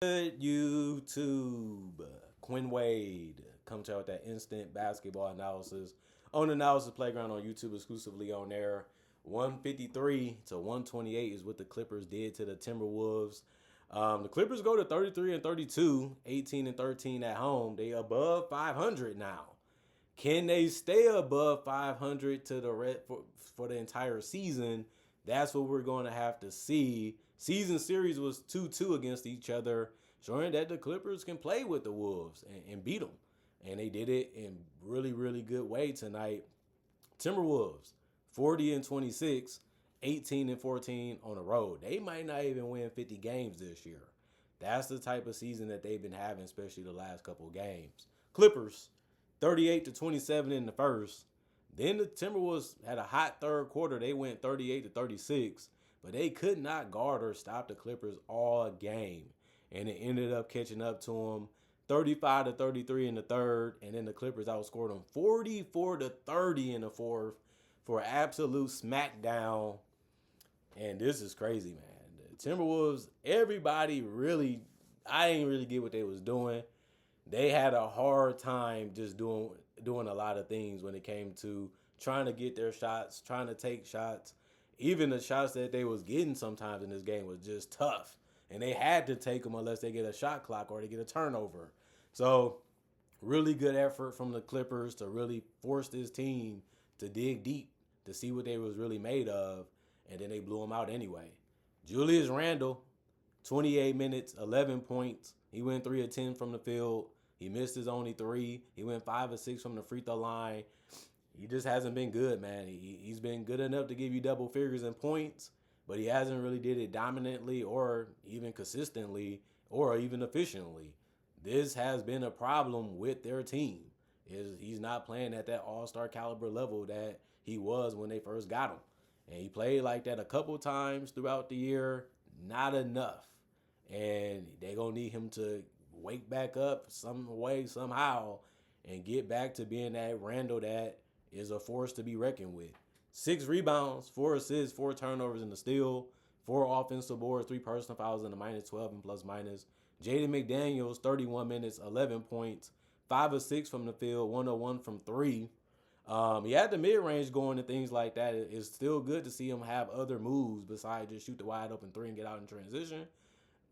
Good YouTube. Quinn Wade come to out with that instant basketball analysis on Analysis Playground on YouTube, exclusively on there. 153 to 128 is what the Clippers did to the Timberwolves. The Clippers go to 33 and 32, 18 and 13 at home. They above 500 now. Can they stay above 500 to the for the entire season? That's what we're going to have to see. Season series was 2-2 against each other, showing that the Clippers can play with the Wolves and beat them. And they did it in really, really good way tonight. Timberwolves, 40 and 26, 18 and 14 on the road. They might not even win 50 games this year. That's the type of season that they've been having, especially the last couple of games. Clippers, 38 to 27 in the first. Then the Timberwolves had a hot third quarter. They went 38 to 36, but they could not guard or stop the Clippers all game. And it ended up catching up to them 35 to 33 in the third, and then the Clippers outscored them 44 to 30 in the fourth for an absolute smackdown. And this is crazy, man. The Timberwolves, everybody really, I didn't really get what they was doing. They had a hard time just doing a lot of things when it came to trying to get their shots, trying to take shots. Even the shots that they was getting sometimes in this game was just tough. And they had to take them unless they get a shot clock or they get a turnover. So really good effort from the Clippers to really force this team to dig deep to see what they was really made of. And then they blew them out anyway. Julius Randle, 28 minutes, 11 points. He went 3 of 10 from the field. He missed his only three. He went 5 of 6 from the free throw line. He just hasn't been good, man. He's been good enough to give you double figures in points, but he hasn't really did it dominantly or even consistently or even efficiently. This has been a problem with their team. He's not playing at that all-star caliber level that he was when they first got him. And he played like that a couple times throughout the year. Not enough. And they're going to need him to wake back up some way, somehow, and get back to being that Randall that is a force to be reckoned with. 6 rebounds, 4 assists, 4 turnovers in the steal, 4 offensive boards, 3 personal fouls in the minus 12 and plus minus. Jaden McDaniels, 31 minutes, 11 points, 5 of 6 from the field, 1 of 1 from 3. He had the mid-range going and things like that. It's still good to see him have other moves besides just shoot the wide open 3 and get out in transition.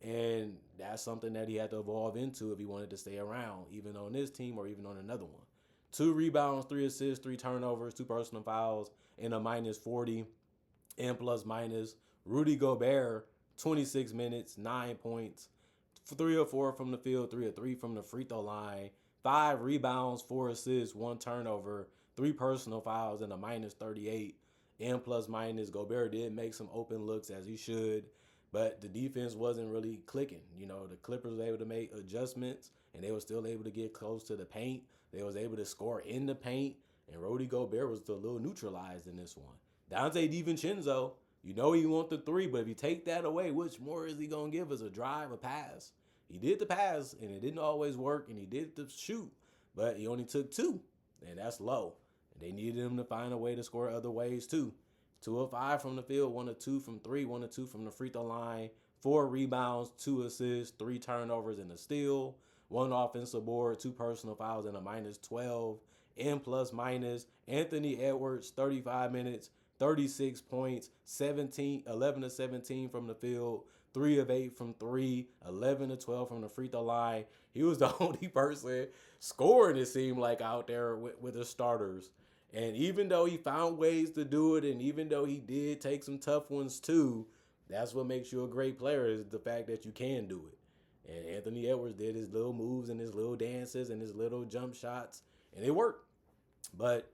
And that's something that he had to evolve into if he wanted to stay around, even on this team or even on another one. 2 rebounds, 3 assists, 3 turnovers, 2 personal fouls, and a minus 40 and plus minus. Rudy Gobert, 26 minutes, 9 points, 3 of 4 from the field, 3 of 3 from the free throw line, 5 rebounds, 4 assists, 1 turnover, 3 personal fouls, and a minus 38 and plus minus. Gobert did make some open looks as he should, but the defense wasn't really clicking. You know, the Clippers were able to make adjustments, and they were still able to get close to the paint. They was able to score in the paint, and Rudy Gobert was a little neutralized in this one. Dante DiVincenzo, you know he want the 3, but if you take that away, which more is he going to give us? A drive, a pass? He did the pass, and it didn't always work, and he did the shoot, but he only took 2, and that's low. And they needed him to find a way to score other ways, too. 2 of 5 from the field, 1 of 2 from 3, 1 of 2 from the free throw line, 4 rebounds, 2 assists, 3 turnovers, and a steal, 1 offensive board, 2 personal fouls, and a minus 12 and plus minus. Anthony Edwards, 35 minutes, 36 points, 11 of 17 from the field, 3 of 8 from 3, 11 of 12 from the free throw line. He was the only person scoring, it seemed like, out there with the starters. And even though he found ways to do it, and even though he did take some tough ones too, that's what makes you a great player, is the fact that you can do it. And Anthony Edwards did his little moves and his little dances and his little jump shots, and it worked. But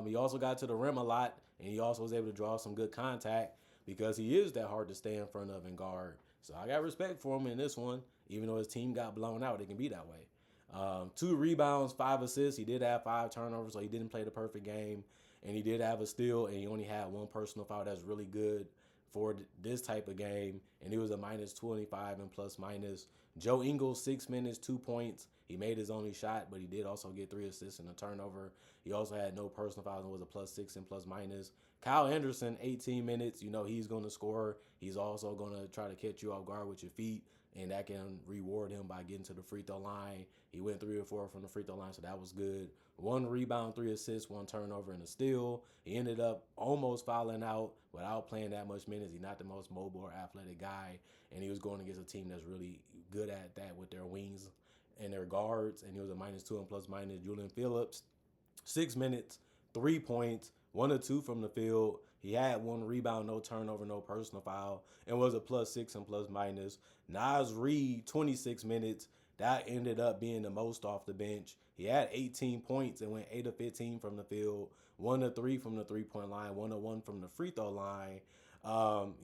he also got to the rim a lot, and he also was able to draw some good contact because he is that hard to stay in front of and guard. So I got respect for him in this one. Even though his team got blown out, it can be that way. 2 rebounds, 5 assists. He did have 5 turnovers, so he didn't play the perfect game. And he did have a steal, and he only had 1 personal foul. That's really good for this type of game. And he was a minus 25 and plus minus. Joe Ingles, 6 minutes, 2 points. He made his only shot, but he did also get 3 assists and a turnover. He also had no personal fouls and was a plus 6 and plus minus. Kyle Anderson, 18 minutes. You know he's going to score. He's also going to try to catch you off guard with your feet and that can reward him by getting to the free throw line. He went 3 or 4 from the free throw line, so that was good. 1 rebound, 3 assists, 1 turnover, and a steal. He ended up almost fouling out without playing that much minutes. He's not the most mobile or athletic guy, and he was going against a team that's really good at that with their wings and their guards, and he was a -2 and plus minus. Julian Phillips, 6 minutes, 3 points, 1 or 2 from the field. He had 1 rebound, no turnover, no personal foul, and was a +6 and plus minus. Naz Reid, 26 minutes. That ended up being the most off the bench. He had 18 points and went 8 of 15 from the field, 1 of 3 from the 3-point line, 1 of 1 from the free throw line. Um,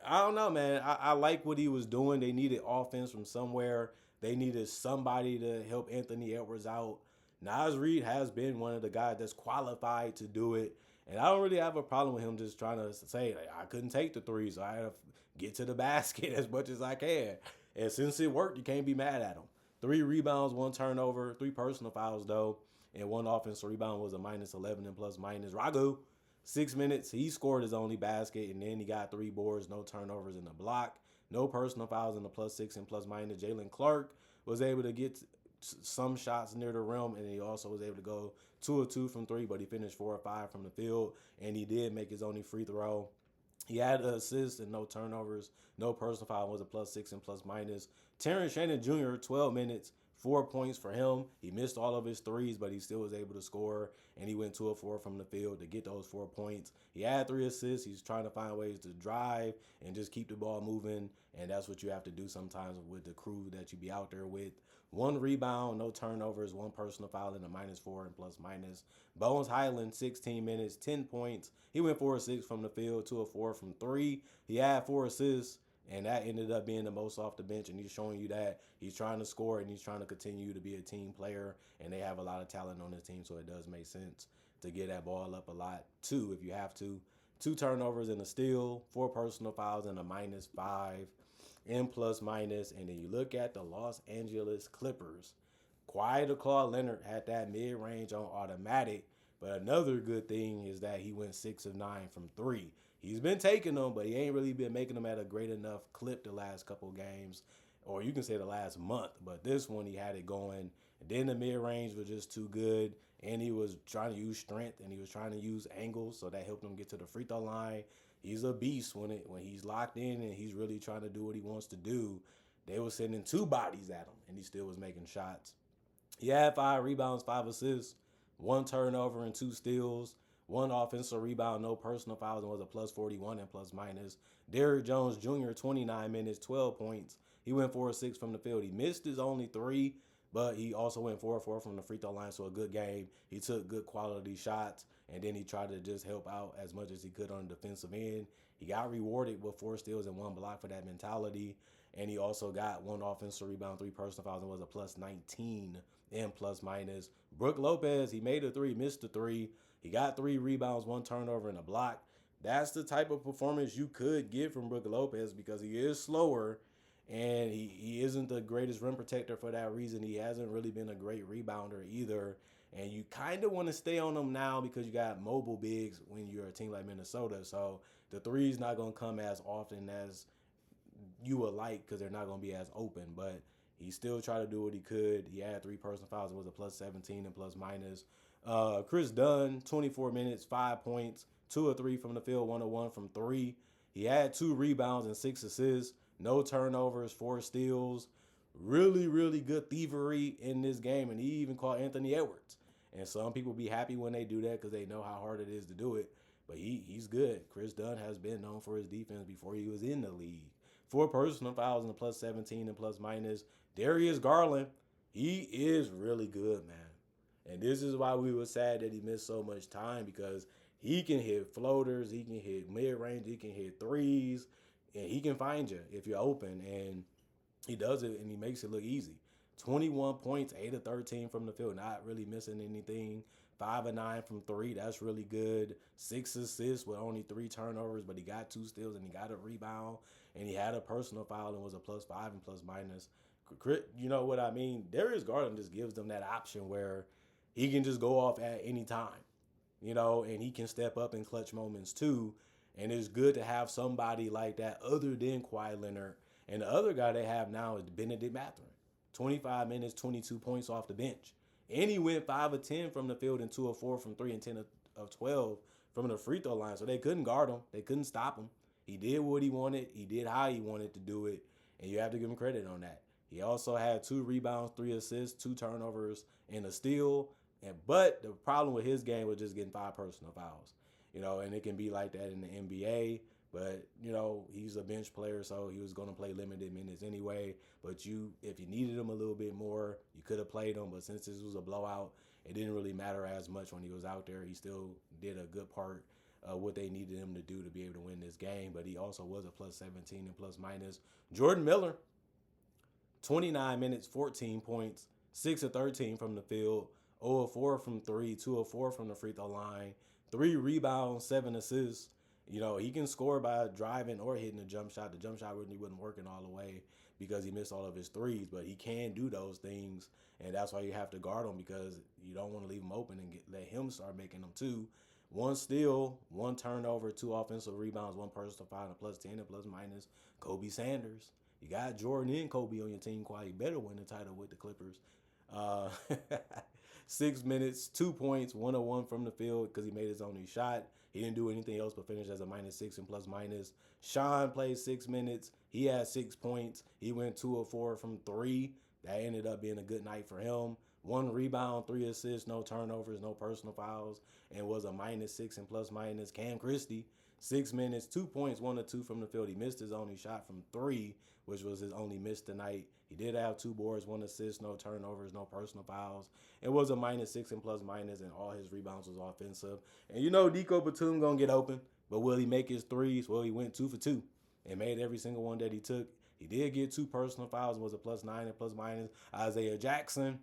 I don't know, man. I like what he was doing. They needed offense from somewhere. They needed somebody to help Anthony Edwards out. Naz Reid has been one of the guys that's qualified to do it. And I don't really have a problem with him just trying to say, like, I couldn't take the threes, so I had to get to the basket as much as I can. And since it worked, you can't be mad at him. 3 rebounds, 1 turnover, 3 personal fouls, though, and 1 offensive rebound was a -11 and plus minus. Ragu, 6 minutes. He scored his only basket, and then he got 3 boards, no turnovers in the block, no personal fouls in the +6 and plus minus. Jalen Clark was able to get some shots near the rim, and he also was able to go 2 of 2 from 3, but he finished 4 of 5 from the field, and he did make his only free throw. He had an assist and no turnovers, no personal foul, was a +6 and plus minus. Terrence Shannon Jr., 12 minutes, 4 points for him. He missed all of his threes, but he still was able to score, and he went 2 of 4 from the field to get those 4 points. He had 3 assists. He's trying to find ways to drive and just keep the ball moving, and that's what you have to do sometimes with the crew that you be out there with. 1 rebound, no turnovers, 1 personal foul, and a -4 and plus minus. Bones Highland, 16 minutes, 10 points. He went 4 of 6 from the field, 2 of 4 from 3. He had 4 assists, and that ended up being the most off the bench, and he's showing you that he's trying to score and he's trying to continue to be a team player, and they have a lot of talent on this team, so it does make sense to get that ball up a lot, too, if you have to. 2 turnovers and a steal, 4 personal fouls, and a -5 in plus minus. And then you look at the Los Angeles Clippers. Quiet Claude Leonard had that mid-range on automatic, but another good thing is that he went 6 of 9 from 3. He's been taking them, but he ain't really been making them at a great enough clip the last couple games, or you can say the last month. But this one, he had it going. And then the mid-range was just too good, and he was trying to use strength, and he was trying to use angles, so that helped him get to the free throw line. He's a beast when he's locked in and he's really trying to do what he wants to do. They were sending 2 bodies at him, and he still was making shots. He had 5 rebounds, 5 assists, 1 turnover, and 2 steals. 1 offensive rebound, no personal fouls, and was a +41 and plus minus. Derrick Jones Jr., 29 minutes, 12 points. He went 4 of 6 from the field. He missed his only 3, but he also went 4 of 4 from the free throw line, so a good game. He took good quality shots, and then he tried to just help out as much as he could on the defensive end. He got rewarded with 4 steals and 1 block for that mentality, and he also got 1 offensive rebound, 3 personal fouls, and was a +19 and plus minus. Brook Lopez, he made a 3, missed a 3. He got 3 rebounds, 1 turnover, and a block. That's the type of performance you could get from Brook Lopez because he is slower, and he isn't the greatest rim protector for that reason. He hasn't really been a great rebounder either. And you kind of want to stay on him now because you got mobile bigs when you're a team like Minnesota. So the three's not going to come as often as you would like because they're not going to be as open. But he still tried to do what he could. He had 3 personal fouls and was a +17 and plus minus. Chris Dunn, 24 minutes, 5 points, 2 of 3 from the field, 1 of 1 from 3. He had 2 rebounds and 6 assists, no turnovers, 4 steals. Really, really good thievery in this game, and he even caught Anthony Edwards. And some people be happy when they do that because they know how hard it is to do it. But he's good. Chris Dunn has been known for his defense before he was in the league. 4 personal fouls and a +17 and plus minus. Darius Garland, he is really good, man. And this is why we were sad that he missed so much time because he can hit floaters, he can hit mid-range, he can hit threes, and he can find you if you're open. And he does it, and he makes it look easy. 21 points, 8 of 13 from the field, not really missing anything. 5 of 9 from 3, that's really good. 6 assists with only 3 turnovers, but he got 2 steals and he got a rebound, and he had a personal foul and was a +5 and plus minus. You know what I mean? Darius Garland just gives them that option where he can just go off at any time, and he can step up in clutch moments too. And it's good to have somebody like that other than Kawhi Leonard. And the other guy they have now is Benedict Mathurin. 25 minutes, 22 points off the bench. And he went 5 of 10 from the field and 2 of 4 from 3 and 10 of 12 from the free throw line. So they couldn't guard him. They couldn't stop him. He did what he wanted. He did how he wanted to do it. And you have to give him credit on that. He also had 2 rebounds, 3 assists, 2 turnovers, and a steal. But the problem with his game was just getting 5 personal fouls. And it can be like that in the NBA. But, he's a bench player, so he was going to play limited minutes anyway. But if you needed him a little bit more, you could have played him. But since this was a blowout, it didn't really matter as much when he was out there. He still did a good part of what they needed him to do to be able to win this game. But he also was a plus 17 and plus minus. Jordan Miller, 29 minutes, 14 points, 6 of 13 from the field, 0 of 4 from 3, 2 of 4 from the free throw line, 3 rebounds, 7 assists. He can score by driving or hitting a jump shot. The jump shot really wasn't working all the way because he missed all of his threes, but he can do those things, and that's why you have to guard him because you don't want to leave him open and let him start making them too. 1 steal, 1 turnover, 2 offensive rebounds, 1 personal foul, and plus 10 and plus minus. Kobe Sanders. You got Jordan and Kobe on your team. Quite better win the title with the Clippers. 6 minutes, 2 points, 1 of 1 from the field because he made his only shot. He didn't do anything else but finish as a -6 and plus minus. Sean played 6 minutes. He had 6 points. He went 2 of 4 from 3. That ended up being a good night for him. 1 rebound, 3 assists, no turnovers, no personal fouls, and was a -6 and plus minus. Cam Christie, 6 minutes, 2 points, 1 of 2 from the field. He missed his only shot from 3, which was his only miss tonight. He did have 2 boards, 1 assist, no turnovers, no personal fouls. It was a -6 and plus minus, and all his rebounds was offensive. And Nico Batum gonna get open, but will he make his threes? Well, he went 2 for 2 and made every single one that he took. He did get 2 personal fouls, was a +9 and plus minus. Isaiah Jackson,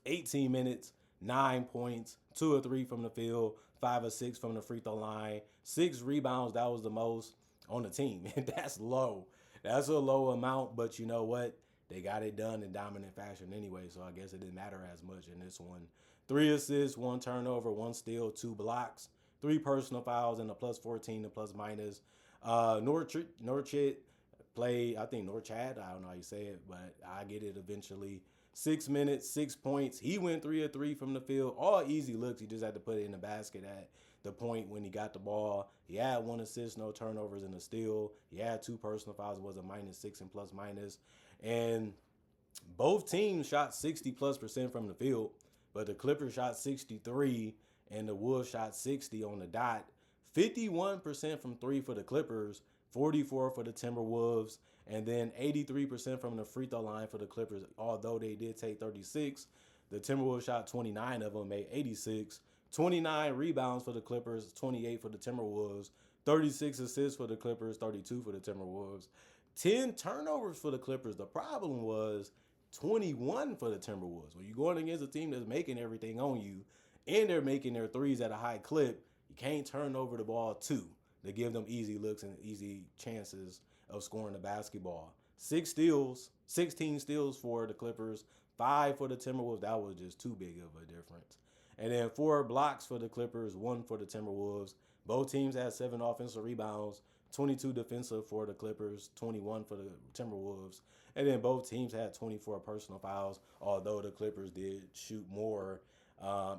18 minutes, 9 points, 2 of 3 from the field, 5 of 6 from the free throw line, 6 rebounds. That was the most on the team. And that's low. That's a low amount, but you know what? They got it done in dominant fashion anyway, so I guess it didn't matter as much in this one. 3 assists, 1 turnover, 1 steal, 2 blocks, 3 personal fouls, and a +14 and plus minus. Norchit played, I think Norchad, I don't know how you say it, but I get it eventually. 6 minutes, 6 points. He went 3 of 3 from the field. All easy looks. He just had to put it in the basket at the point when he got the ball. He had 1 assist, no turnovers, and a steal. He had 2 personal fouls. It was a -6 and plus minus. And both teams shot 60+% from the field, but the Clippers shot 63 and the Wolves shot 60 on the dot. 51% from 3 for the Clippers, 44 for the Timberwolves, and then 83% from the free throw line for the Clippers. Although they did take 36, the Timberwolves shot 29 of them, made 86. 29 rebounds for the Clippers, 28 for the Timberwolves. 36 assists for the Clippers, 32 for the Timberwolves. 10 turnovers for the Clippers. The problem was 21 for the Timberwolves. When you're going against a team that's making everything on you and they're making their threes at a high clip, you can't turn over the ball to give them easy looks and easy chances of scoring the basketball. 16 steals for the Clippers, 5 for the Timberwolves. That was just too big of a difference. And then 4 blocks for the Clippers, 1 for the Timberwolves. Both teams had 7 offensive rebounds, 22 defensive for the Clippers, 21 for the Timberwolves. And then both teams had 24 personal fouls, although the Clippers did shoot more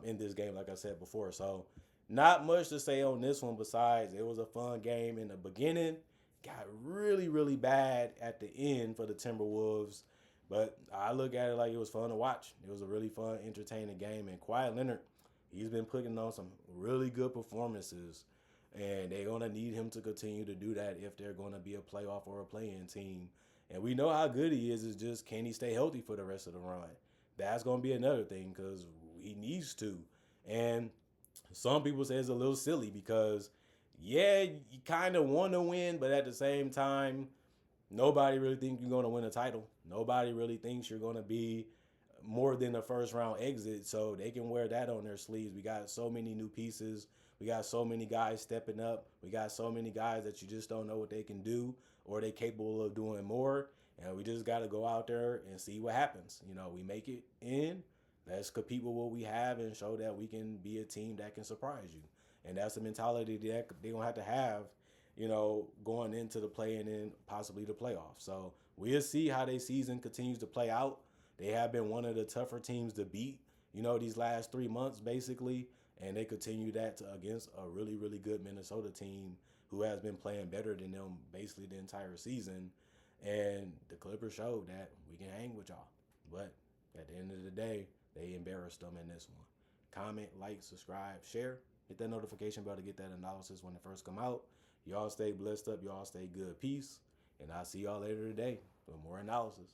in this game, like I said before. So not much to say on this one besides it was a fun game in the beginning. Got really, really bad at the end for the Timberwolves. But I look at it like it was fun to watch. It was a really fun, entertaining game. And Kawhi Leonard, he's been putting on some really good performances. And they're going to need him to continue to do that if they're going to be a playoff or a play-in team. And we know how good he is. It's just, can he stay healthy for the rest of the run? That's going to be another thing because he needs to. And some people say it's a little silly because, yeah, you kind of want to win, but at the same time, nobody really thinks you're going to win a title. Nobody really thinks you're going to be more than a first-round exit, so they can wear that on their sleeves. We got so many new pieces. We got so many guys stepping up. We got so many guys that you just don't know what they can do or they capable of doing more. And we just got to go out there and see what happens. We make it in. Let's compete with what we have and show that we can be a team that can surprise you. And that's the mentality that they're going to have, going into the play and then possibly the playoffs. So we'll see how their season continues to play out. They have been one of the tougher teams to beat, these last 3 months basically, and they continue that against a really, really good Minnesota team who has been playing better than them basically the entire season. And the Clippers showed that we can hang with y'all. But at the end of the day, they embarrassed them in this one. Comment, like, subscribe, share. Hit that notification bell to get that analysis when it first come out. Y'all stay blessed up. Y'all stay good. Peace. And I'll see y'all later today for more analysis.